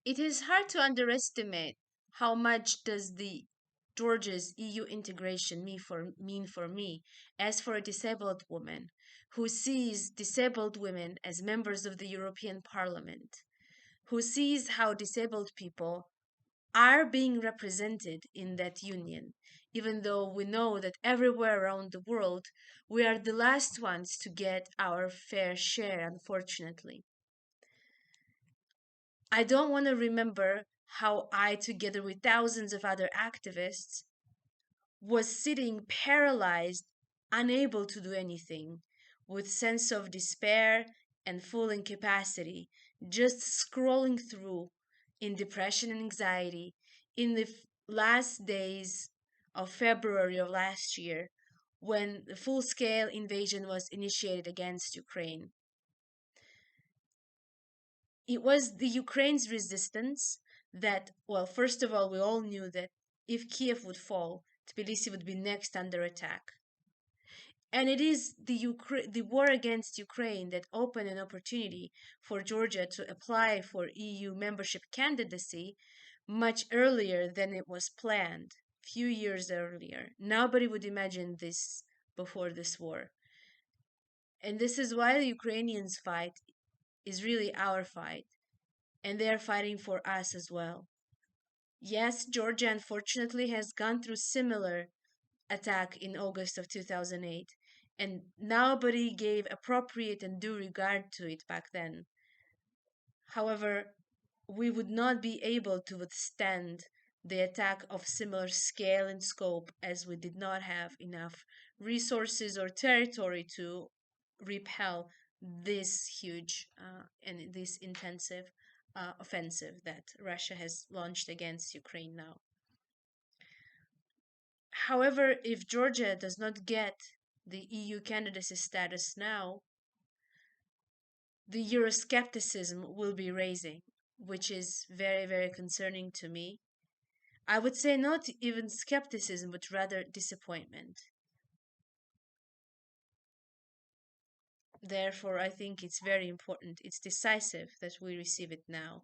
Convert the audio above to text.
It is hard to underestimate how much does the Georgia's EU integration mean for me as for a disabled woman who sees disabled women as members of the European Parliament, who sees how disabled people are being represented in that union, even though we know that everywhere around the world we are the last ones to get our fair share, unfortunately. I don't want to remember how I, together with thousands of other activists, was sitting paralyzed, unable to do anything, with sense of despair and full incapacity, just scrolling through in depression and anxiety in the last days of February of last year when the full-scale invasion was initiated against Ukraine. It was the Ukraine's resistance that, well, first of all, we all knew that if Kiev would fall, Tbilisi would be next under attack. And it is the war against Ukraine that opened an opportunity for Georgia to apply for EU membership candidacy much earlier than it was planned, few years earlier. Nobody would imagine this before this war. And this is why the Ukrainians fight is really our fight, and they are fighting for us as well. Yes, Georgia unfortunately has gone through similar attack in August of 2008, and nobody gave appropriate and due regard to it back then. However, we would not be able to withstand the attack of similar scale and scope as we did not have enough resources or territory to repel this huge and this intensive offensive that Russia has launched against Ukraine now. However, if Georgia does not get the EU candidacy status now, the Euroscepticism will be raising, which is very, very concerning to me. I would say not even skepticism, but rather disappointment. Therefore, I think it's very important, it's decisive that we receive it now.